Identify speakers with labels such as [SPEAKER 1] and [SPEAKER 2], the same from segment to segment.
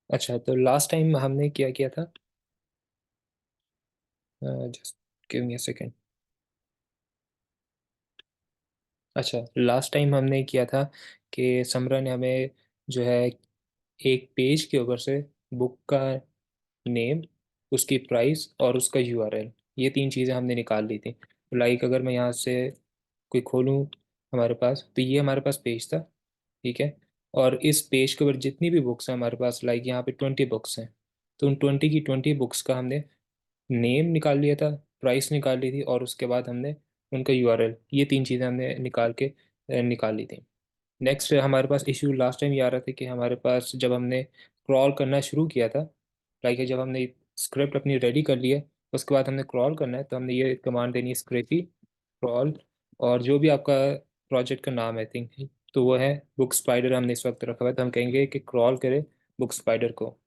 [SPEAKER 1] अच्छा, तो last time हमने क्या किया था? Just give me a second. अच्छा, लास्ट टाइम हमने किया था कि समरा ने हमें जो है एक पेज के ऊपर से बुक का नेम, उसकी प्राइस और उसका यूआरएल, ये तीन चीज़ें हमने निकाल ली थी। लाइक अगर मैं यहाँ से कोई खोलूँ हमारे पास, तो ये हमारे पास पेज था। ठीक है। और इस पेज के ऊपर जितनी भी बुक्स हैं हमारे पास, लाइक यहाँ पे 20 बुक्स हैं, तो उन 20 की 20 बुक्स का हमने नेम निकाल लिया था, प्राइस निकाल ली थी, और उसके बाद हमने उनका यूआरएल, ये तीन चीज़ें हमने निकाल के निकाल ली थी। नेक्स्ट हमारे पास इशू लास्ट टाइम ये आ रहा था कि हमारे पास जब हमने क्रॉल करना शुरू किया था, लाइक जब हमने स्क्रिप्ट अपनी रेडी कर ली है, उसके बाद हमने क्रॉल करना है, तो हमने ये कमांड देनी है स्क्रेपी क्रॉल, और जो भी आपका प्रोजेक्ट का नाम है थिंक, तो वो है बुक स्पाइडर हमने इस वक्त रखा हुआ है, तो हम कहेंगे कि क्रॉल करे बुक स्पाइडर को।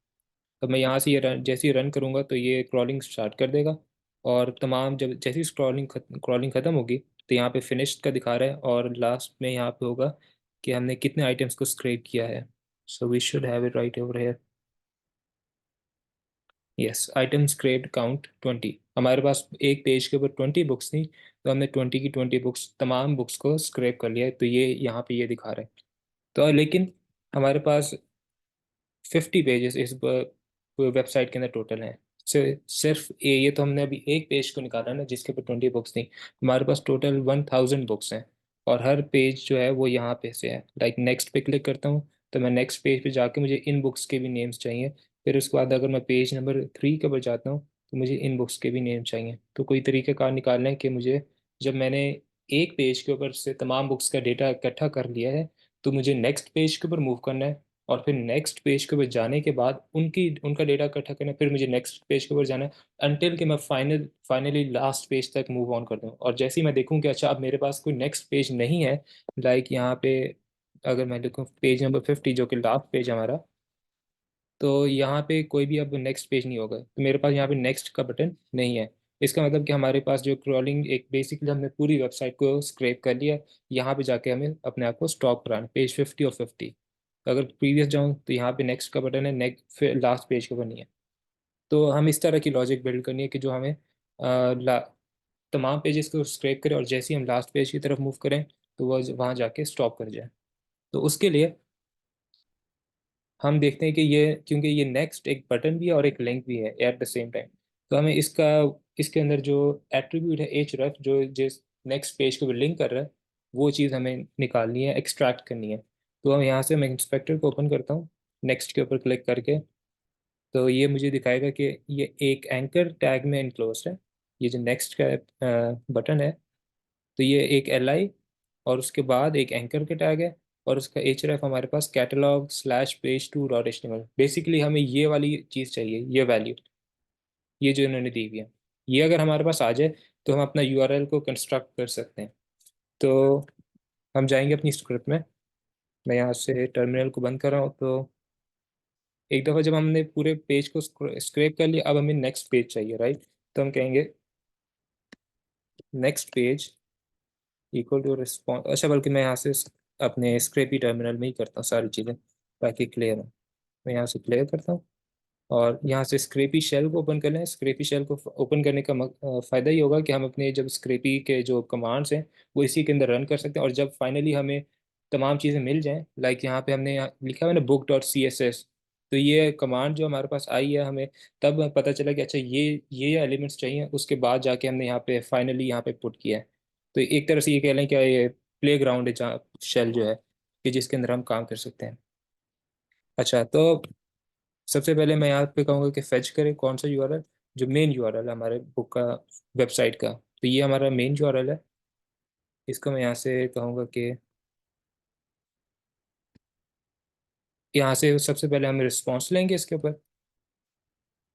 [SPEAKER 1] तो मैं यहाँ से ये जैसे ही रन करूँगा तो ये क्रॉलिंग स्टार्ट कर देगा, और तमाम जब जैसे ही क्रॉलिंग ख़त्म होगी, तो यहाँ पे फिनिश्ड का दिखा रहा है, और लास्ट में यहाँ पे होगा कि हमने कितने आइटम्स को स्क्रैप किया है। So we should have it right over here. Yes, item scraped count 20। हमारे पास एक पेज के ऊपर 20 बुक्स थी, तो हमने 20 की 20 बुक्स, तमाम बुक्स को स्क्रैप कर लिया है, तो ये यहाँ पे ये दिखा रहा है। तो लेकिन हमारे पास 50 पेजेस इस वेबसाइट के अंदर टोटल हैं। सिर्फ ये तो हमने अभी एक पेज को निकाला है ना, जिसके ऊपर 20 बुक्स थी। हमारे पास टोटल 1000 बुक्स हैं, और हर पेज जो है वो यहाँ पे से है। लाइक नेक्स्ट पे क्लिक करता हूँ, तो मैं नेक्स्ट पेज पे जाके मुझे इन बुक्स के भी नेम्स चाहिए। फिर उसके बाद अगर मैं पेज नंबर 3 के ऊपर जाता हूँ, तो मुझे इन बुक्स के भी नेम चाहिए। तो कोई तरीक़ाकार निकालना है कि मुझे, जब मैंने एक पेज के ऊपर से तमाम बुक्स का डेटा इकट्ठा कर लिया है, तो मुझे नेक्स्ट पेज के ऊपर मूव करना है, और फिर नेक्स्ट पेज के ऊपर जाने के बाद उनकी उनका डेटा इकट्ठा करना है, फिर मुझे नेक्स्ट पेज के ऊपर जाना है, अनटिल कि मैं फाइनली लास्ट पेज तक मूव ऑन कर दूं। और जैसे ही मैं देखूं कि अच्छा अब मेरे पास कोई नेक्स्ट पेज नहीं है, लाइक यहाँ पे अगर मैं देखूं पेज नंबर 50 जो कि लास्ट पेज हमारा, तो यहाँ पे कोई भी अब नेक्स्ट पेज नहीं होगा, तो मेरे पास यहाँ पे नेक्स्ट का बटन नहीं है। इसका मतलब कि हमारे पास जो क्रॉलिंग, एक बेसिकली हमने पूरी वेबसाइट को स्क्रैप कर लिया। यहाँ पे जाके हमें अपने आप को स्टॉप कराना पेज 50 और 50। अगर प्रीवियस जाऊँ तो यहाँ पे नेक्स्ट का बटन है, नेक्स्ट फिर लास्ट पेज के ऊपर नहीं है। तो हम इस तरह की लॉजिक बिल्ड करनी है कि जो हमें तमाम पेजेस को स्क्रैप करें, और जैसे ही हम लास्ट पेज की तरफ मूव करें, तो वह वहाँ जाके स्टॉप कर जाए। तो उसके लिए हम देखते हैं कि ये, क्योंकि ये नेक्स्ट एक बटन भी है और एक लिंक भी है एट द सेम टाइम, तो हमें इसका, इसके अंदर जो एट्रीब्यूट है एच रेफ, जो जिस नेक्स्ट पेज को लिंक कर रहा है, वो चीज़ हमें निकालनी है, एक्सट्रैक्ट करनी है। तो हम यहाँ से, मैं इंस्पेक्टर को ओपन करता हूँ, नेक्स्ट के ऊपर क्लिक करके, तो ये मुझे दिखाएगा कि ये एक एंकर टैग में इनक्लोज है। ये जो नेक्स्ट का बटन है, तो ये एक एल आई, और उसके बाद एक एंकर के टैग है, और उसका एच रेफ हमारे पास catalog slash page two dot HTML. Basically हमें ये वाली चीज़ चाहिए, ये वैल्यू, ये जो इन्होंने दी हुई है, ये अगर हमारे पास आ जाए, तो हम अपना यूआरएल को कंस्ट्रक्ट कर सकते हैं। तो हम जाएंगे अपनी स्क्रिप्ट में, मैं यहाँ से टर्मिनल को बंद कर रहा हूँ। तो एक दफ़ा जब हमने पूरे पेज को स्क्रैप कर लिया, अब हमें नेक्स्ट पेज चाहिए, राइट? तो हम कहेंगे next page equal to response. अच्छा, बल्कि मैं यहाँ से अपने स्क्रैपी टर्मिनल में ही करता हूँ सारी चीज़ें, ताकि क्लियर हो। मैं यहाँ से क्लियर करता हूँ, और यहाँ से स्क्रैपी शेल को ओपन कर लें। स्क्रैपी शेल को ओपन करने का फ़ायदा ये होगा कि हम अपने जब स्क्रैपी के जो कमांड्स हैं वो इसी के अंदर रन कर सकते हैं, और जब फाइनली हमें तमाम चीज़ें मिल जाएं, लाइक यहाँ पे हमने यहाँ लिखा हुआ है ना book dot C S S, तो ये कमांड जो हमारे पास आई है, हमें तब पता चला कि अच्छा ये एलिमेंट्स चाहिए, उसके बाद जाके हमने यहाँ पे फाइनली यहाँ पे पुट किया है। तो एक तरह से ये कह लें कि ये प्ले ग्राउंड है, जहाँ शेल जो है कि जिसके अंदर हम काम कर सकते हैं। अच्छा, तो सबसे पहले मैं यहाँ पे कहूँगा कि फेच करें कौन सा यूआरएल, जो मेन यूआरएल है हमारे बुक का, वेबसाइट का। तो ये हमारा मेन यूआरएल है। इसको मैं यहाँ से कहूँगा कि यहाँ से सबसे पहले हम रिस्पॉन्स लेंगे इसके ऊपर।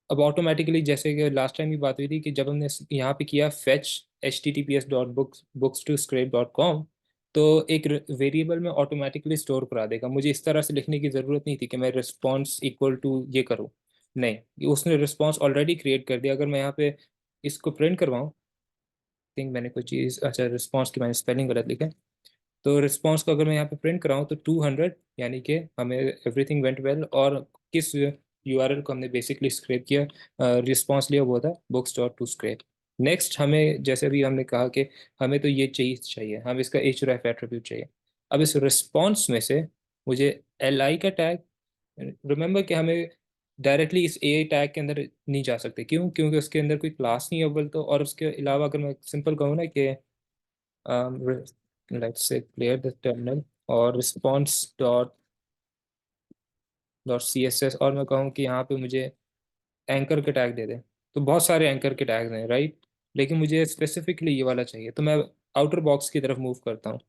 [SPEAKER 1] अब ऑटोमेटिकली, जैसे कि लास्ट टाइम की बात हुई थी कि जब हमने यहाँ पे किया फेच https://books2scrape.com, तो एक वेरिएबल में ऑटोमेटिकली स्टोर करा देगा। मुझे इस तरह से लिखने की ज़रूरत नहीं थी कि मैं रिस्पॉन्स इक्वल टू ये करूँ। नहीं, उसने रिस्पॉन्स ऑलरेडी क्रिएट कर दिया। अगर मैं यहाँ पे इसको प्रिंट करवाऊँ, थिंक मैंने कोई चीज़, अच्छा रिस्पॉन्स की मैंने स्पेलिंग गलत लिखा है। तो रिस्पॉन्स को अगर मैं यहाँ पे प्रिंट कराऊँ, तो 200, यानी कि हमें एवरीथिंग वेंट वेल, और किस यूआरएल को हमने बेसिकली स्क्रैप किया, रिस्पॉन्स लिया, वो था books dot to scrap. Next हमें, जैसे अभी हमने कहा कि हमें तो ये चाहिए, हम इसका href एट्रीब्यूट चाहिए। अब इस रिस्पॉन्स में से मुझे li का टैग, रिमेंबर कि हमें डायरेक्टली इस ए टैग के अंदर नहीं जा सकते, क्यों? क्योंकि उसके अंदर कोई क्लास नहीं है अव्वल तो, और उसके अलावा अगर मैं सिंपल कहूँ ना कि लेट्स से क्लियर द टर्मिनल और response dot dot C S S, और मैं कहूँ कि यहाँ पे मुझे एंकर के टैग दे दें, तो बहुत सारे एंकर के टैग हैं, राइट? लेकिन मुझे स्पेसिफिकली ये वाला चाहिए, तो मैं आउटर बॉक्स की तरफ मूव करता हूँ।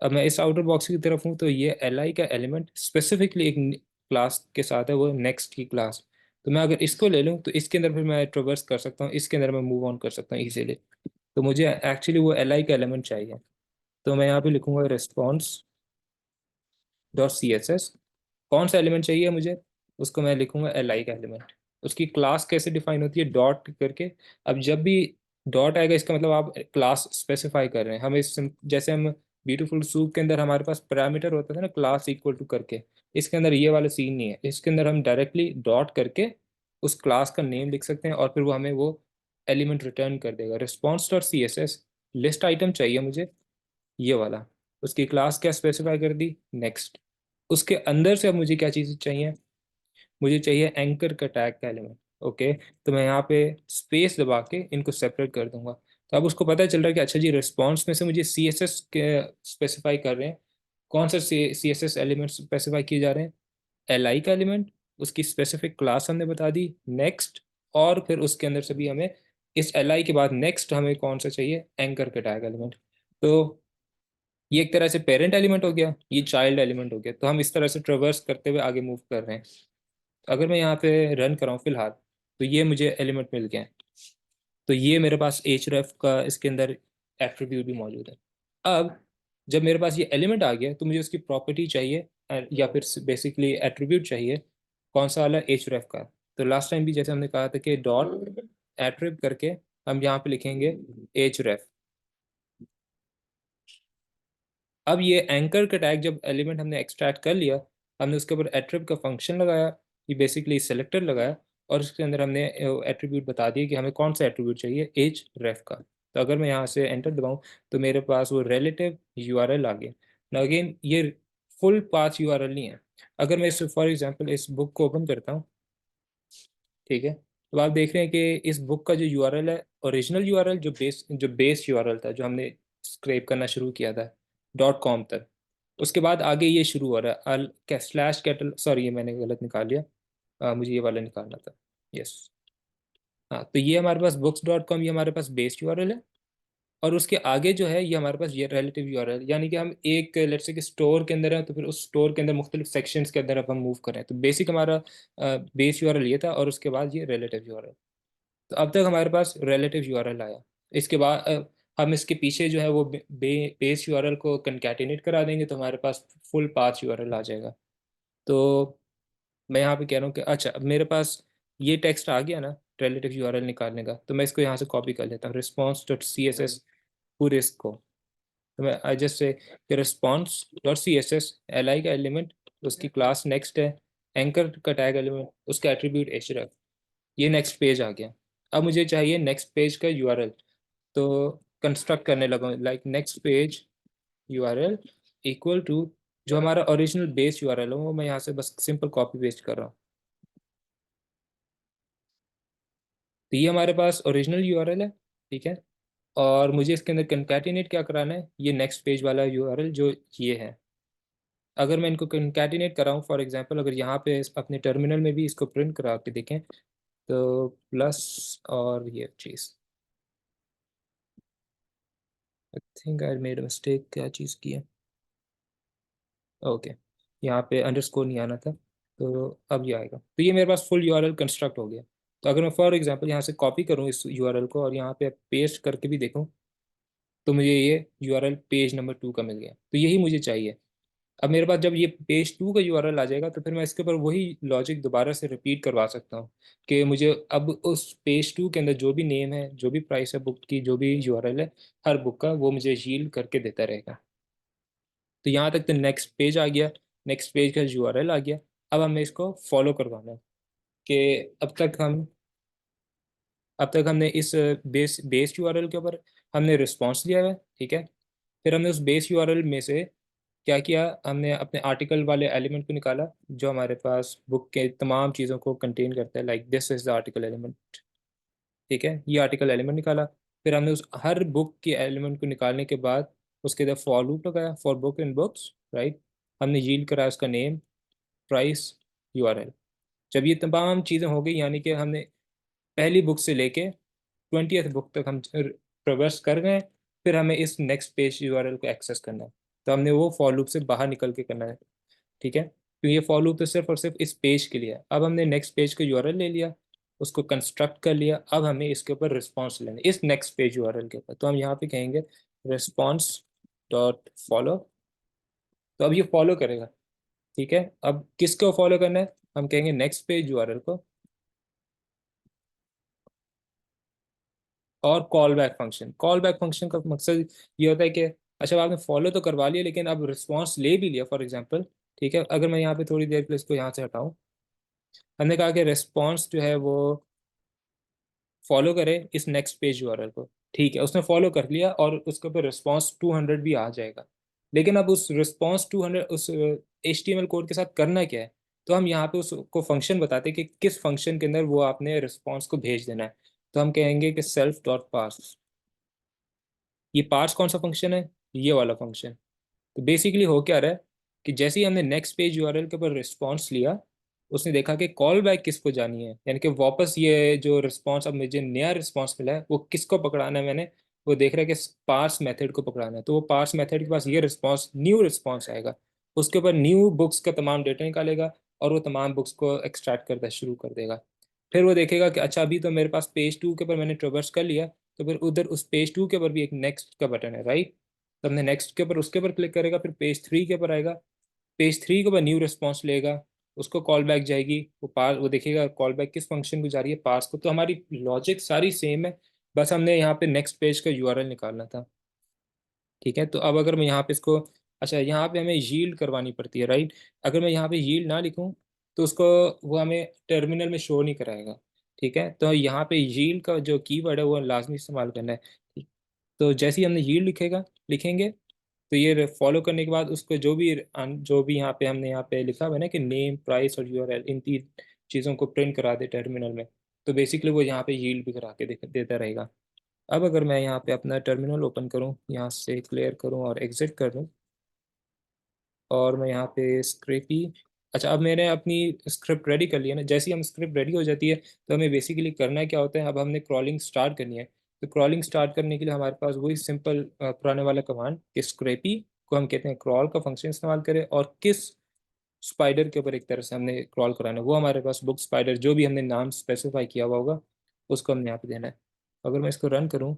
[SPEAKER 1] अब मैं इस आउटर बॉक्स की तरफ हूँ, तो ये li का एलिमेंट स्पेसिफिकली एक क्लास के साथ है, वो नेक्स्ट की क्लास। तो मैं अगर इसको ले लूँ तो इसके अंदर फिर मैं ट्रेवर्स कर सकता हूँ, इसके अंदर मैं मूव ऑन कर सकता हूँ इजीली। तो मुझे एक्चुअली वो li का एलिमेंट चाहिए, तो मैं यहाँ पे लिखूंगा response dot C S S. कौन सा एलिमेंट चाहिए मुझे, उसको मैं लिखूंगा li का एलिमेंट। उसकी क्लास कैसे डिफाइन होती है, डॉट करके। अब जब भी डॉट आएगा, इसका मतलब आप क्लास स्पेसिफाई कर रहे हैं। हमें जैसे हम ब्यूटीफुल सूप के अंदर हमारे पास पैरामीटर होता था ना, क्लास इक्वल टू करके, इसके अंदर ये वाला सीन नहीं है। इसके अंदर हम डायरेक्टली डॉट करके उस क्लास का नेम लिख सकते हैं, और फिर वो हमें वो एलिमेंट रिटर्न कर देगा। Response dot C S S, list item चाहिए मुझे ये वाला, उसकी क्लास क्या स्पेसिफाई कर दी, नेक्स्ट। उसके अंदर से अब मुझे क्या चीज़ चाहिए, मुझे चाहिए एंकर का टैग का एलिमेंट। ओके, तो मैं यहाँ पे स्पेस दबा के इनको सेपरेट कर दूंगा। तो अब उसको पता चल रहा है कि अच्छा जी, रिस्पॉन्स में से मुझे सी एस एस के स्पेसिफाई कर रहे हैं। कौन सा C S S element specify किए जा रहे हैं, li का एलिमेंट, उसकी स्पेसिफिक क्लास हमने बता दी, नेक्स्ट। और फिर उसके अंदर से भी हमें इस li के बाद नेक्स्ट हमें कौन सा चाहिए, एंकर का टैग एलिमेंट। तो ये एक तरह से पेरेंट एलिमेंट हो गया, ये चाइल्ड एलिमेंट हो गया। तो हम इस तरह से ट्रेवर्स करते हुए आगे मूव कर रहे हैं। अगर मैं यहाँ पे रन कराऊँ फिलहाल, तो ये मुझे एलिमेंट मिल गया है। तो ये मेरे पास href का इसके अंदर एट्रीब्यूट भी मौजूद है। अब जब मेरे पास ये एलिमेंट आ गया, तो मुझे उसकी प्रॉपर्टी चाहिए, या फिर बेसिकली एट्रीब्यूट चाहिए। कौन सा वाला, href का। तो लास्ट टाइम भी जैसे हमने कहा था कि डॉट एट्रीब करके हम यहाँ पे लिखेंगे href। अब ये एंकर का टैग जब एलिमेंट हमने एक्सट्रैक्ट कर लिया, हमने उसके ऊपर एट्रिब का फंक्शन लगाया, ये बेसिकली सेलेक्टर लगाया, और उसके अंदर हमने एट्रीब्यूट बता दिया कि हमें कौन सा एट्रीब्यूट चाहिए, एज रेफ का। तो अगर मैं यहाँ से एंटर दबाऊँ, तो मेरे पास वो रिलेटिव यूआरएल आ गया ना। अगेन ये फुल पाथ यूआरएल नहीं है। अगर मैं इस फॉर एग्जांपल इस बुक को ओपन करता हूँ, ठीक है, तो आप देख रहे हैं कि इस बुक का जो यूआरएल है, ओरिजिनल यूआरएल जो बेस यूआरएल था, जो हमने स्क्रैप करना शुरू किया था .com तक, उसके बाद आगे ये शुरू हो रहा है अल स्लैश कैटल, सॉरी ये मैंने गलत निकाल लिया, मुझे ये वाला निकालना था। यस, हाँ, तो ये हमारे पास books.com, ये हमारे पास बेस यूआरएल है। और उसके आगे जो है, ये हमारे पास ये रिलेटिव यूआरएल, यानी कि हम एक लेट्स से कि स्टोर के अंदर है, तो फिर उस स्टोर के अंदर मुख्तलिफ सेक्शंस के अंदर अब हम मूव करें। तो बेसिक हमारा बेस यूआरएल ये था, और उसके बाद ये रिलेटिव यूआरएल। तो अब तक हमारे पास रिलेटिव यूआरएल आया। इसके बाद हम इसके पीछे जो है वो बेस यूआरएल को कंकैटिनेट करा देंगे, तो हमारे पास फुल पाथ यूआरएल आ जाएगा। तो मैं यहाँ पे कह रहा हूँ कि अच्छा, अब मेरे पास ये टेक्स्ट आ गया ना रिलेटिव यूआरएल निकालने का, तो मैं इसको यहाँ से कॉपी कर लेता हूँ, response dot C S S पूरे इसको। तो मैं I just say response dot C S S li का एलिमेंट, उसकी क्लास नेक्स्ट है, एंकर का टैग एलिमेंट, उसका एट्रीब्यूट href। ये नेक्स्ट पेज आ गया। अब मुझे चाहिए नेक्स्ट पेज का यूआरएल। तो कंस्ट्रक्ट करने लगा, like next page URL equal to जो हमारा ओरिजिनल बेस यूआरएल है, वो मैं यहाँ से बस सिंपल कॉपी पेस्ट कर रहा हूँ। तो ये हमारे पास ओरिजिनल यूआरएल है, ठीक है। और मुझे इसके अंदर कंकैटिनेट क्या कराना है, ये नेक्स्ट पेज वाला यूआरएल जो ये है। अगर मैं इनको कंकैटिनेट कराऊँ, फॉर एग्जांपल अगर यहाँ पे अपने टर्मिनल में भी इसको प्रिंट करा के देखें, तो प्लस और ये चीज़, I think I made mistake, क्या चीज़ की है, ओके, यहाँ पे अंडरस्कोर नहीं आना था। तो अब ये आएगा, तो ये मेरे पास फुल यूआरएल कंस्ट्रक्ट हो गया। तो अगर मैं फॉर एग्जांपल यहाँ से कॉपी करूँ इस यूआरएल को, और यहाँ पे पेस्ट करके भी देखूँ, तो मुझे ये यूआरएल पेज नंबर 2 का मिल गया। तो यही मुझे चाहिए। अब मेरे पास जब ये पेज 2 का यूआरएल आ जाएगा, तो फिर मैं इसके ऊपर वही लॉजिक दोबारा से रिपीट करवा सकता हूँ कि मुझे अब उस पेज 2 के अंदर जो भी नेम है, जो भी प्राइस है बुक की, जो भी यूआरएल है हर बुक का, वो मुझे यील्ड करके देता रहेगा। तो यहाँ तक तो नेक्स्ट पेज आ गया, नेक्स्ट पेज का यूआरएल आ गया। अब हमें इसको फॉलो करवाना है। कि अब तक हमने इस बेस बेस यूआरएल के ऊपर हमने रिस्पॉन्स दिया हुआ है, ठीक है। फिर हमने उस बेस यूआरएल में से क्या किया, हमने अपने आर्टिकल वाले एलिमेंट को निकाला जो हमारे पास बुक के तमाम चीज़ों को कंटेन करता है, like this is the article element, ठीक है। ये आर्टिकल एलिमेंट निकाला। फिर हमने उस हर बुक के एलिमेंट को निकालने के बाद उसके अंदर फॉर लूप लगाया, for book in books, right. हमने यील्ड कराया उसका नेम, प्राइस, यूआरएल। जब ये तमाम चीज़ें हो गई, यानी कि हमने पहली बुक से लेके 20th बुक तक हम ट्रेवर्स कर गए, फिर हमें इस नेक्स्ट पेज यूआरएल को एक्सेस करना है, तो हमने वो फॉर लूप से बाहर निकल के करना है, ठीक है। तो ये फॉर लूप तो सिर्फ और सिर्फ इस पेज के लिए है। अब हमने नेक्स्ट पेज का यूआरएल ले लिया, उसको कंस्ट्रक्ट कर लिया, अब हमें इसके ऊपर रिस्पॉन्स लेना है इस नेक्स्ट पेज यूआरएल के ऊपर। तो हम यहाँ पे कहेंगे रिस्पॉन्स डॉट फॉलो। तो अब ये फॉलो करेगा, ठीक है। अब किसको फॉलो करना है, हम कहेंगे नेक्स्ट पेज यूआरएल को, और call back function. Call back function का मकसद ये होता है कि अच्छा आपने फॉलो तो करवा लिया लेकिन अब रिस्पॉन्स ले भी लिया, फॉर एग्जांपल, ठीक है। अगर मैं यहाँ पे थोड़ी देर के लिए इसको यहाँ से हटाऊं, हमने कहा कि रिस्पॉन्स जो है वो फॉलो करे इस नेक्स्ट पेज यूआरएल को, ठीक है। उसने फॉलो कर लिया और उसके ऊपर रिस्पॉन्स 200 भी आ जाएगा। लेकिन अब उस रिस्पॉन्स 200 उस HTML कोड के साथ करना क्या है, तो हम यहाँ पे उसको फंक्शन बताते हैं कि किस फंक्शन के अंदर वो आपने रिस्पॉन्स को भेज देना है। तो हम कहेंगे कि सेल्फ डॉट पार्स। ये पार्स कौन सा फंक्शन है, ये वाला फंक्शन। तो बेसिकली हो क्या रहा है कि जैसे ही हमने नेक्स्ट पेज यूआरएल के ऊपर रिस्पॉन्स लिया, उसने देखा कि कॉल बैक किसको जानी है, यानी कि वापस ये जो रिस्पॉन्स, अब मुझे नया रिस्पॉन्स मिला है वो किसको पकड़ाना है, मैंने वो देख रहा है कि पार्स मेथड को पकड़ाना है। तो वो पार्स मेथड के पास ये रिस्पॉन्स, न्यू रिस्पॉन्स आएगा, उसके ऊपर न्यू बुक्स का तमाम डेटा निकालेगा और वो तमाम बुक्स को एक्सट्रैक्ट करना शुरू कर देगा। फिर वो देखेगा कि अच्छा अभी तो मेरे पास पेज 2 के ऊपर मैंने ट्रेवर्स कर लिया, तो फिर उधर उस पेज 2 के ऊपर भी एक नेक्स्ट का बटन है, राइट। तो हमने नेक्स्ट के ऊपर उसके ऊपर क्लिक करेगा, फिर पेज 3 के ऊपर आएगा, पेज 3 के ऊपर न्यू रिस्पॉन्स लेगा, उसको कॉल बैक जाएगी, वो देखेगा कॉल बैक किस फंक्शन को जा रही है, पास को। तो हमारी लॉजिक सारी सेम है, बस हमने यहाँ पे नेक्स्ट पेज का यूआरएल निकालना था, ठीक है। तो अब अगर मैं यहाँ पे इसको, अच्छा यहाँ पे हमें यील्ड करवानी पड़ती है, राइट। अगर मैं यहाँ पे यील्ड ना लिखूँ तो उसको वो हमें टर्मिनल में शो नहीं कराएगा, ठीक है। तो यहाँ पे यील्ड का जो कीवर्ड है वो लाजमी इस्तेमाल करना है, ठीक। तो जैसे ही हमने यील्ड लिखेंगे, तो ये फॉलो करने के बाद उसको जो भी यहाँ पे हमने यहाँ पे लिखा हुआ है ना कि नेम, प्राइस और यूआरएल, इन 3 चीज़ों को प्रिंट करा दे टर्मिनल में, तो बेसिकली वो यहाँ पे यील्ड भी करा के देता रहेगा। अब अगर मैं यहाँ पे अपना टर्मिनल ओपन करूँ, यहाँ से क्लियर करूँ और एग्जिट कर दूँ, और मैं यहाँ पे स्क्रिप्ट, अच्छा अब मैंने अपनी स्क्रिप्ट रेडी कर लिया ना। जैसे ही हम स्क्रिप्ट रेडी हो जाती है तो हमें बेसिकली करना क्या होता है, अब हमने क्रॉलिंग स्टार्ट करनी है। तो क्रॉलिंग स्टार्ट करने के लिए हमारे पास वही सिंपल पुराने वाला कमांड कि स्क्रेपी को हम कहते हैं क्रॉल का फंक्शन इस्तेमाल करें, और किस स्पाइडर के ऊपर एक तरह से हमने क्रॉल कराना है, वो हमारे पास बुक स्पाइडर, जो भी हमने नाम स्पेसिफाई किया हुआ होगा उसको हमने यहाँ पे देना है। अगर मैं इसको रन करूँ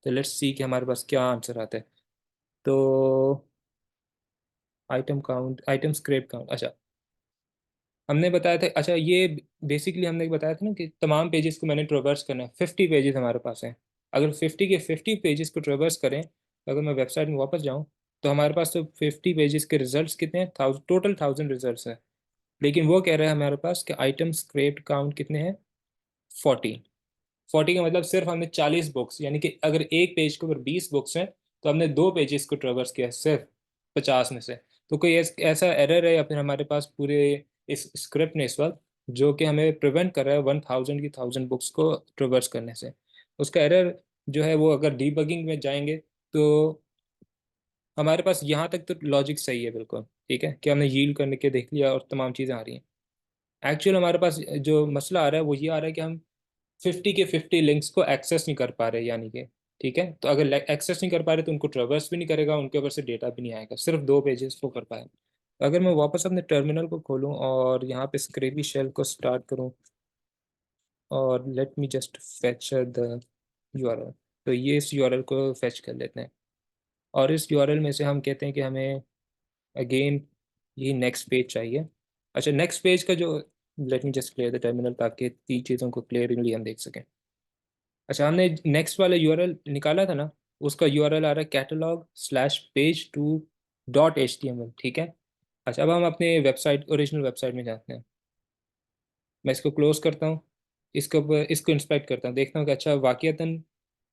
[SPEAKER 1] तो लेट्स सी कि हमारे पास क्या आंसर आता है। तो item count, item scrape count, अच्छा हमने बताया था, अच्छा ये बेसिकली हमने बताया था ना कि तमाम पेजेस को मैंने ट्रेवर्स करना है, 50 पेजेस हमारे पास हैं। अगर 50 के 50 पेजेस को ट्रेवर्स करें, अगर मैं वेबसाइट में वापस जाऊं, तो हमारे पास तो 50 पेजेस के रिजल्ट्स कितने हैं, टोटल 1000 रिजल्ट्स हैं। लेकिन वो कह रहा है हमारे पास कि आइटम स्क्रेप्ड काउंट कितने हैं, 40। 40 का मतलब सिर्फ हमने 40 बुक्स, यानी कि अगर एक पेज के ऊपर 20 बुक्स हैं तो हमने 2 पेजेस को ट्रेवर्स किया सिर्फ 50 में से। तो कोई ऐसा एरर है या फिर हमारे पास पूरे इस स्क्रिप्ट ने इस वक्त जो कि हमें प्रिवेंट कर रहा है 1000 की 1000 बुक्स को ट्रेवर्स करने से, उसका एरर जो है वो, अगर डीबगिंग में जाएंगे तो हमारे पास यहाँ तक तो लॉजिक सही है बिल्कुल, ठीक है, कि हमने यील्ड करने के देख लिया और तमाम चीज़ें आ रही हैं। एक्चुअल हमारे पास जो मसला आ रहा है वो ये आ रहा है कि हम 50 के 50 लिंक्स को एक्सेस नहीं कर पा रहे, यानी कि, ठीक है। तो अगर एक्सेस नहीं कर पा रहे तो उनको ट्रेवर्स भी नहीं करेगा, उनके ऊपर से डेटा भी नहीं आएगा, सिर्फ 2 पेजेस को कर पाए। अगर मैं वापस अपने टर्मिनल को खोलूं और यहाँ पे स्क्रेपी शेल को स्टार्ट करूं, और let me just fetch the URL, तो ये इस यूआरएल को फेच कर लेते हैं, और इस यूआरएल में से हम कहते हैं कि हमें अगेन ये नेक्स्ट पेज चाहिए। अच्छा नेक्स्ट पेज का जो, let me just clear the terminal ताकि 3 चीज़ों को क्लियरली हम देख सकें। अच्छा हमने नेक्स्ट वाला यूआरएल निकाला था ना, उसका यूआरएल आ रहा है catalog/page2.html, ठीक है। अच्छा अब हम अपने वेबसाइट, ओरिजिनल वेबसाइट में जाते हैं। मैं इसको क्लोज करता हूँ, इसको इंस्पेक्ट करता हूँ, देखता हूँ कि अच्छा वाकईतन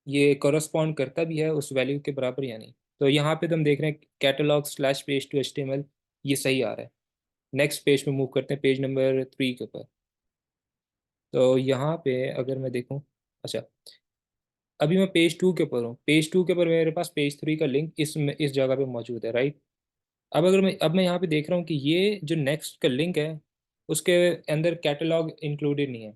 [SPEAKER 1] ये कोरस्पॉन्ड करता भी है उस वैल्यू के बराबर या नहीं। तो यहाँ पे तो हम देख रहे हैं catalogue slash page two HTML, ये सही आ रहा है। नेक्स्ट पेज पे मूव करते हैं, पेज नंबर 3 के ऊपर। तो यहाँ पे अगर मैं देखूँ, अच्छा अभी मैं पेज 2 के ऊपर हूँ, पेज 2 के ऊपर मेरे पास पेज 3 का लिंक इस जगह पे मौजूद है, राइट। अब मैं यहाँ पे देख रहा हूँ कि ये जो नेक्स्ट का लिंक है उसके अंदर कैटलॉग इंक्लूडेड नहीं है,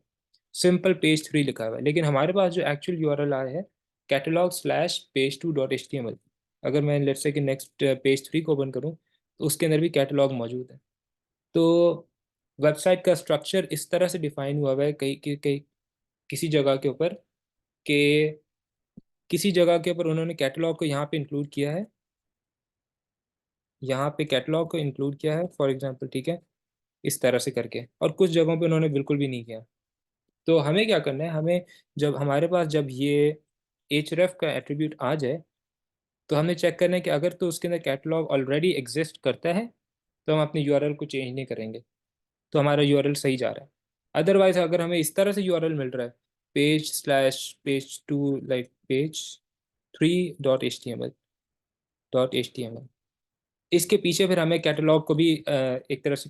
[SPEAKER 1] सिंपल पेज 3 लिखा हुआ है। लेकिन हमारे पास जो एक्चुअल URL आया है catalogue slash page two dot HTML, अगर मैं लेट्स से कि नेक्स्ट पेज 3 को ओपन करूँ तो उसके अंदर भी कैटलॉग मौजूद है। तो वेबसाइट का स्ट्रक्चर इस तरह से डिफाइन हुआ हुआ है कहीं किसी जगह के ऊपर, कि किसी जगह के ऊपर उन्होंने कैटलॉग को यहाँ पे इंक्लूड किया है, यहाँ पे कैटलॉग को इंक्लूड किया है फॉर एग्जांपल, ठीक है, इस तरह से करके, और कुछ जगहों पे उन्होंने बिल्कुल भी नहीं किया। तो हमें क्या करना है, हमें जब हमारे पास जब ये href का एट्रीब्यूट आ जाए तो हमें चेक करना है कि अगर तो उसके अंदर कैटलॉग ऑलरेडी एग्जिस्ट करता है तो हम अपने URL को चेंज नहीं करेंगे, तो हमारा URL सही जा रहा है। अदरवाइज अगर हमें इस तरह से URL मिल रहा है, page slash page two like page 3 dot HTML, इसके पीछे फिर हमें कैटलॉग को भी एक तरह से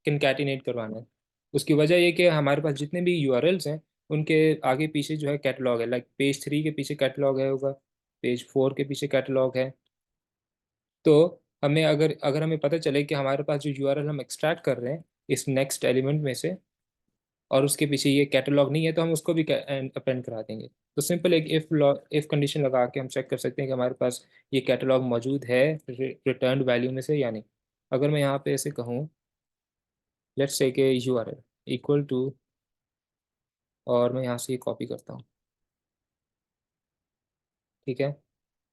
[SPEAKER 1] कंकैटिनेट करवाना है। उसकी वजह ये कि हमारे पास जितने भी URLs हैं उनके आगे पीछे जो है कैटलॉग है, लाइक पेज 3 के पीछे कैटलॉग है होगा, पेज 4 के पीछे कैटलॉग है। तो हमें अगर अगर हमें पता चले कि हमारे पास जो URL हम एक्सट्रैक्ट कर रहे हैं इस नेक्स्ट एलिमेंट में से और उसके पीछे ये कैटलॉग नहीं है, तो हम उसको भी अपेंड करा देंगे। तो सिंपल एक इफ कंडीशन लगा के हम चेक कर सकते हैं कि हमारे पास ये कैटलॉग मौजूद है रिटर्न वैल्यू में से या नहीं। अगर मैं यहाँ पे ऐसे कहूँ, लेट्स से कि URL इक्वल टू, और मैं यहाँ से ये कॉपी करता हूँ, ठीक है।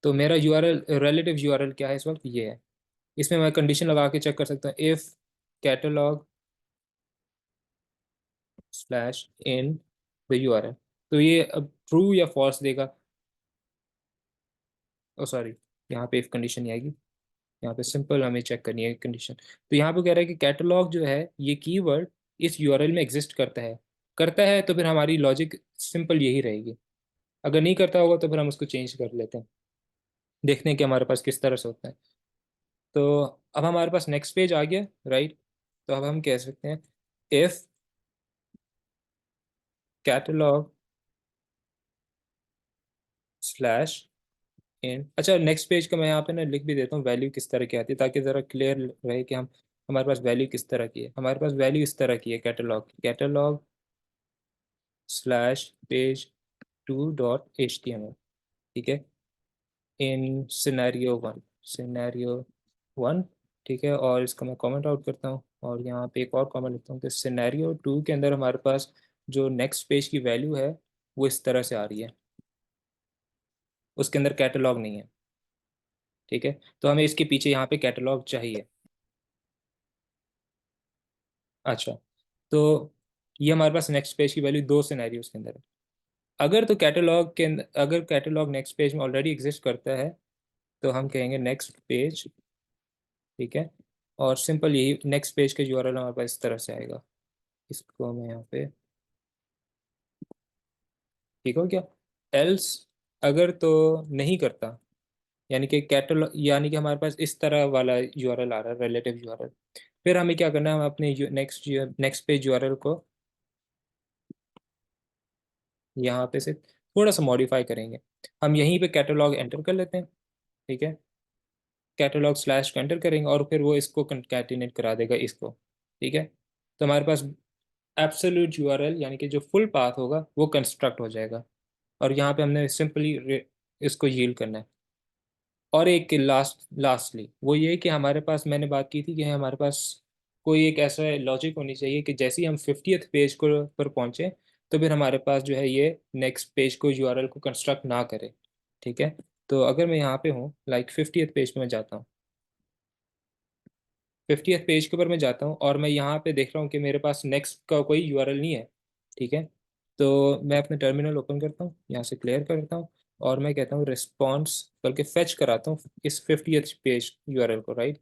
[SPEAKER 1] तो मेरा URL रिलेटिव URL क्या है इस वक्त, ये है। इसमें मैं कंडीशन लगा के चेक कर सकता हूँ, if catalogue slash in the URL, तो ये अब ट्रू या फॉल्स देगा। ओ सॉरी, यहाँ पे इफ कंडीशन नहीं आएगी, यहाँ पे सिंपल हमें चेक करनी है कंडीशन। तो यहाँ पे कह रहा है कि कैटलॉग जो है ये कीवर्ड इस URL में एग्जिस्ट करता है तो फिर हमारी लॉजिक सिंपल यही रहेगी। अगर नहीं करता होगा तो फिर हम उसको चेंज कर लेते हैं, देखते हैं कि हमारे पास किस तरह से होता है। तो अब हमारे पास नेक्स्ट पेज आ गया, राइट। तो अब हम कह सकते हैं इफ कैटलॉग स्लैश इन, अच्छा नेक्स्ट पेज का मैं यहाँ पे ना लिख भी देता हूँ वैल्यू किस तरह की आती है, ताकि ज़रा क्लियर रहे कि हम हमारे पास वैल्यू किस तरह की है। हमारे पास वैल्यू इस तरह की है, catalogue slash page two dot HTML, ठीक है, इन सिनेरियो 1, ठीक है। और इसको मैं कमेंट आउट करता हूँ और यहाँ पे एक और कमेंट लिखता हूँ कि सिनेरियो 2 के अंदर हमारे पास जो नेक्स्ट पेज की वैल्यू है वो इस तरह से आ रही है, उसके अंदर कैटलॉग नहीं है, ठीक है। तो हमें इसके पीछे यहाँ पे कैटलॉग चाहिए। अच्छा, तो ये हमारे पास नेक्स्ट पेज की वैल्यू दो सिनेरियोज के अंदर है। अगर कैटलॉग नेक्स्ट पेज में ऑलरेडी एग्जिस्ट करता है तो हम कहेंगे नेक्स्ट पेज, ठीक है। और सिंपल यही नेक्स्ट पेज का URL हमारे पास इस तरह से आएगा। इसको मैं यहाँ पे, ठीक हो गया। एल्स अगर तो नहीं करता, यानी कि हमारे पास इस तरह वाला URL आ रहा है रिलेटिव URL, फिर हमें क्या करना है, हम अपने नेक्स्ट पेज URL को यहाँ पे से थोड़ा सा मॉडिफाई करेंगे। हम यहीं पे कैटलॉग एंटर कर लेते हैं, ठीक है। कैटलॉग स्लैश को एंटर करेंगे और फिर वो इसको कंकैटिनेट करा देगा इसको, ठीक है। तो हमारे पास एब्सोल्यूट URL यानी कि जो फुल पाथ होगा वो कंस्ट्रक्ट हो जाएगा, और यहाँ पे हमने सिंपली इसको यील्ड करना है। और एक लास्टली वो ये कि हमारे पास, मैंने बात की थी कि हमारे पास कोई एक ऐसा लॉजिक होनी चाहिए कि जैसे ही हम 50th पेज को पर पहुंचे तो फिर हमारे पास जो है ये नेक्स्ट पेज को URL को कंस्ट्रक्ट ना करे, ठीक है। तो अगर मैं यहाँ पे हूँ, लाइक 50th पेज पे मैं जाता हूँ, 50th पेज के ऊपर मैं जाता हूँ और मैं यहाँ पे देख रहा हूँ कि मेरे पास नेक्स्ट का कोई URL नहीं है, ठीक है। तो मैं अपने टर्मिनल ओपन करता हूँ, यहाँ से क्लियर करता हूँ और मैं कहता हूँ रिस्पॉन्स, बल्कि फेच कराता हूँ इस 50th पेज URL को, राइट।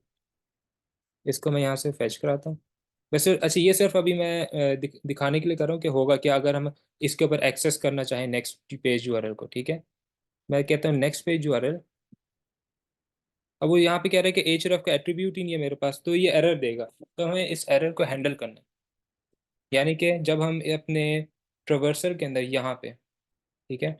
[SPEAKER 1] इसको मैं यहाँ से फेच कराता हूँ वैसे अच्छा, ये सिर्फ अभी मैं दिखाने के लिए कर रहा हूँ कि होगा क्या अगर हम इसके ऊपर एक्सेस करना चाहें नेक्स्ट पेज यूआरएल को। ठीक है, मैं कहता हूँ नेक्स्ट पेज यूआरएल। अब वो यहाँ पे कह रहा है कि एचरफ का एट्रीब्यूट ही नहीं है मेरे पास, तो ये एरर देगा। तो हमें इस एरर को हैंडल करना है, यानी कि जब हम अपने ट्रेवर्सल के अंदर यहाँ पे, ठीक है,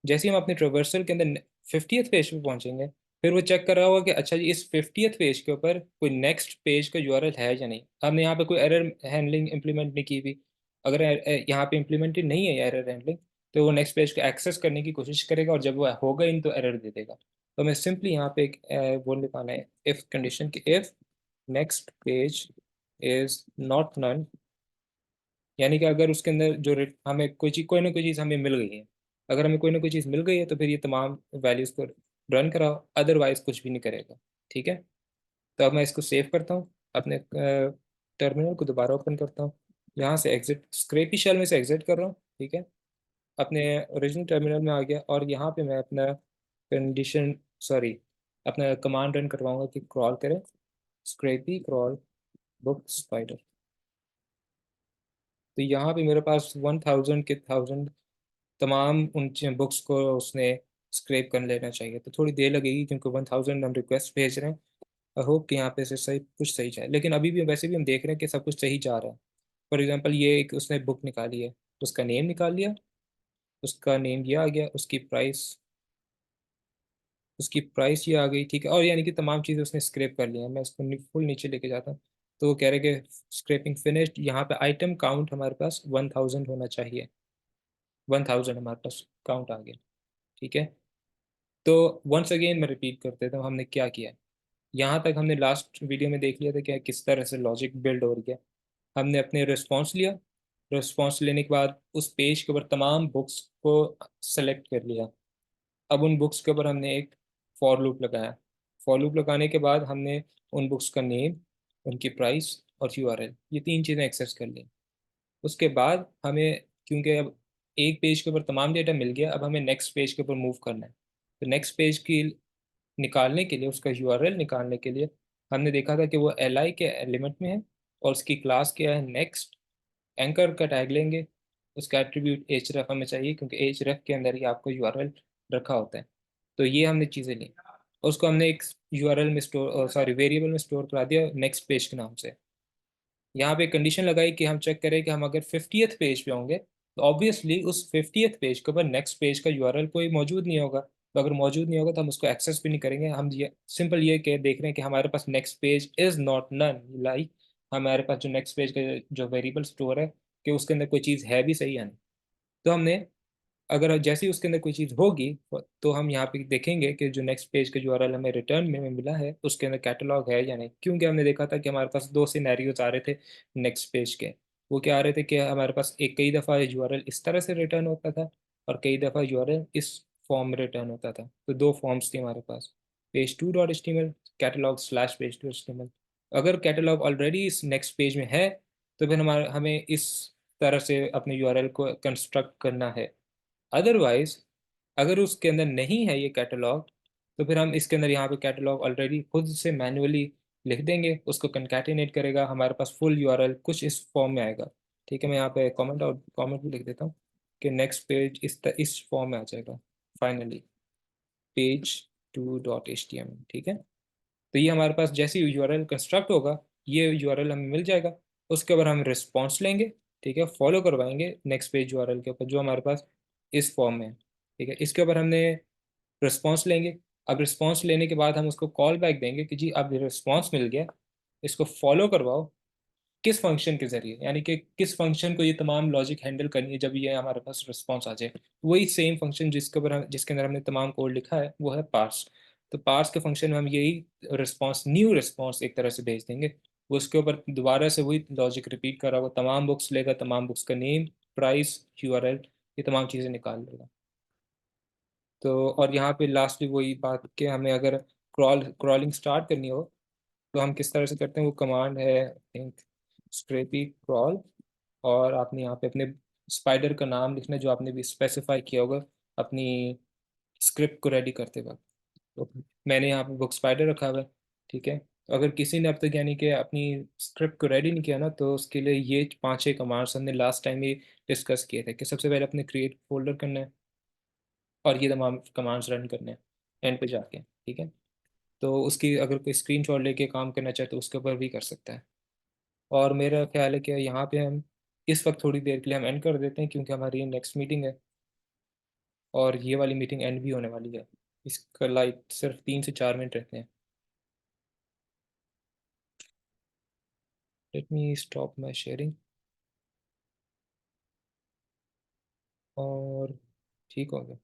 [SPEAKER 1] जैसे ही हम अपने ट्रेवर्सल के अंदर 50th पेज पे पहुंचेंगे, फिर वो चेक कर रहा होगा कि अच्छा जी इस 50th पेज के ऊपर कोई नेक्स्ट पेज का यूआरएल है या नहीं। हमने यहाँ पे कोई एरर हैंडलिंग इंप्लीमेंट नहीं की भी। अगर यहाँ पे इम्प्लीमेंटेड नहीं है एरर हैंडलिंग, तो वो नेक्स्ट पेज को एक्सेस करने की कोशिश करेगा, और जब वो होगा इन तो एरर दे देगा। तो हमें सिंपली यहाँ पे एक वो लिखाना है, इफ कंडीशन कि if next page is not none, यानी कि अगर उसके अंदर जो हमें कोई चीज, कोई ना कोई चीज़ हमें मिल गई है, अगर हमें कोई ना कोई चीज़ मिल गई है तो फिर ये तमाम वैल्यूज़ को रन कराओ, अदरवाइज कुछ भी नहीं करेगा। ठीक है, तो अब मैं इसको सेव करता हूँ, अपने टर्मिनल को दोबारा ओपन करता हूँ, यहाँ से एग्जिट, स्क्रैपी शेल में से एग्जिट कर रहा हूँ। ठीक है, अपने ओरिजिनल टर्मिनल में आ गया, और यहाँ पे मैं अपना कंडीशन, सॉरी, अपना कमांड रन करवाऊंगा कि क्रॉल करें, स्क्रैपी क्रॉल बुक स्पाइडर। तो यहाँ पे मेरे पास 1000 के 1000 तमाम उन बुक्स को उसने स्क्रैप कर लेना चाहिए। तो थोड़ी देर लगेगी क्योंकि 1000 हम रिक्वेस्ट भेज रहे हैं। आई होप कि यहाँ पे से सही कुछ सही जाए, लेकिन अभी भी वैसे भी हम देख रहे हैं कि सब कुछ सही जा रहा है। फॉर एग्जांपल ये एक उसने बुक निकाली है, उसका नेम निकाल लिया, उसका नेम ये आ गया, उसकी प्राइस ये आ गई। ठीक है, और यानी कि तमाम चीज़ें उसने स्क्रैप कर लिया है। मैं इसको फुल नीचे लेके जाता हूँ, तो वो कह रहे हैं कि स्क्रैपिंग फिनिश्ड। यहाँ पे आइटम काउंट हमारे पास 1000 होना चाहिए, 1000 हमारे पास काउंट आ गया। ठीक है, तो वंस अगेन मैं रिपीट कर देता हूँ हमने क्या किया है। यहाँ तक हमने लास्ट वीडियो में देख लिया था कि किस तरह से लॉजिक बिल्ड हो गया। हमने अपने रिस्पॉन्स लिया, रिस्पॉन्स लेने के बाद उस पेज के ऊपर तमाम बुक्स को सेलेक्ट कर लिया। अब उन बुक्स के ऊपर हमने एक फॉर लूप लगाया। फॉर लूप लगाने के बाद हमने उन बुक्स का नेम, उनकी प्राइस और यूआरएल, ये तीन चीज़ें एक्सेस कर ली। उसके बाद हमें, क्योंकि अब एक पेज के ऊपर तमाम डेटा मिल गया, अब हमें नेक्स्ट पेज के ऊपर मूव करना है। तो नेक्स्ट पेज की निकालने के लिए, उसका यूआरएल निकालने के लिए, हमने देखा था कि वो एल आई के एलिमेंट में है, और उसकी क्लास क्या है, नेक्स्ट। एंकर का टैग लेंगे, उसका एट्रीब्यूट एच रेफ हमें चाहिए, क्योंकि एच रेफ के अंदर ही आपको यूआरएल रखा होता है। तो ये हमने चीज़ें ली, और उसको हमने एक यूआरएल में स्टोर, सॉरी, वेरिएबल में स्टोर करा दिया नेक्स्ट पेज के नाम से। यहाँ पे कंडीशन लगाई कि हम चेक करें कि हम अगर 50th पेज पे होंगे, तो ऑब्वियसली उस 50th पेज के ऊपर नेक्स्ट पेज का यूआरएल कोई मौजूद नहीं होगा। तो अगर मौजूद नहीं होगा तो हम उसको एक्सेस भी नहीं करेंगे। हम ये सिंपल ये कह देख रहे हैं कि हमारे पास next page is not none, like हमारे पास जो नेक्स्ट पेज का जो वेरिएबल स्टोर है, कि उसके अंदर कोई चीज़ है भी सही या नहीं। तो हमने, अगर जैसे ही उसके अंदर कोई चीज़ होगी, तो हम यहाँ पे देखेंगे कि जो नेक्स्ट पेज का यूआरएल हमें रिटर्न में मिला है उसके अंदर कैटलॉग है या नहीं। क्योंकि हमने देखा था कि हमारे पास दो सिनेरियोज आ रहे थे नेक्स्ट पेज के। वो क्या आ रहे थे कि हमारे पास एक, कई दफ़ा यूआरएल इस तरह से रिटर्न होता था, और कई दफ़ा यूआरएल इस फॉर्म में रिटर्न होता था। तो दो फॉर्म्स थी हमारे पास, page two dot H T M L, catalog slash page two H T M L. अगर कैटलॉग ऑलरेडी इस नेक्स्ट पेज में है, तो फिर हमें इस तरह से अपने यूआरएल को कंस्ट्रक्ट करना है। अदरवाइज अगर उसके अंदर नहीं है ये कैटलॉग, तो फिर हम इसके अंदर यहाँ पे कैटलॉग ऑलरेडी खुद से मैन्युअली लिख देंगे, उसको कंकैटिनेट करेगा, हमारे पास फुल यूआरएल कुछ इस फॉर्म में आएगा। ठीक है, मैं यहाँ पे कमेंट और कमेंट भी लिख देता हूँ कि नेक्स्ट पेज इस फॉर्म में आ जाएगा, finally page two dot H T M. ठीक है, तो ये हमारे पास जैसे ही यूआरएल कंस्ट्रक्ट होगा, ये यूआरएल हमें मिल जाएगा। उसके ऊपर हम रिस्पॉन्स लेंगे, ठीक है, फॉलो करवाएंगे नेक्स्ट पेज यूआरएल के ऊपर जो हमारे पास इस फॉर्म में है। ठीक है, इसके ऊपर हमने रिस्पॉन्स लेंगे। अब रिस्पॉन्स लेने के बाद हम उसको कॉल बैक देंगे कि जी अब रिस्पॉन्स मिल गया, इसको फॉलो करवाओ। किस फंक्शन के जरिए, यानी कि किस फंक्शन को ये तमाम लॉजिक हैंडल करनी है जब ये हमारे पास रिस्पॉन्स आ जाए। वही सेम फंक्शन जिसके अंदर हमने तमाम कोड लिखा है, वो है पार्स। तो पार्स के फंक्शन में हम यही रिस्पॉन्स, न्यू रिस्पॉन्स एक तरह से भेज देंगे। वो उसके ऊपर दोबारा से वही लॉजिक रिपीट कर रहा होगा, तमाम बुक्स लेगा, तमाम बुक्स का नेम, प्राइस, यूआरएल, ये तमाम चीज़ें निकाल लेगा। तो और यहाँ पे लास्टली वही बात कि हमें अगर क्रॉलिंग स्टार्ट करनी हो, तो हम किस तरह से करते हैं, वो कमांड है थिंक स्क्रैपी क्रॉल, और आपने यहाँ पे अपने स्पाइडर का नाम लिखना है जो आपने भी स्पेसिफाई किया होगा अपनी स्क्रिप्ट को रेडी करते वक्त। तो मैंने यहाँ पे बुक स्पाइडर रखा हुआ है। ठीक है, तो अगर किसी ने अब तक यानी कि अपनी स्क्रिप्ट को रेडी नहीं किया ना, तो उसके लिए ये 5-6 कमांड्स हमने लास्ट टाइम ही डिस्कस किए थे कि सबसे पहले अपने क्रिएट फोल्डर करना है और ये तमाम कमांड्स रन करने हैं एंड पे जाके, ठीक है। तो उसकी अगर कोई स्क्रीनशॉट लेके काम करना चाहे तो उसके ऊपर भी कर सकता है। और मेरा ख्याल है कि यहाँ पे हम इस वक्त थोड़ी देर के लिए हम एंड कर देते हैं, क्योंकि हमारी नेक्स्ट मीटिंग है और ये वाली मीटिंग एंड भी होने वाली है। इसका लाइक सिर्फ 3 से 4 मिनट रहते हैं। Let me stop my sharing. और ठीक हो गया।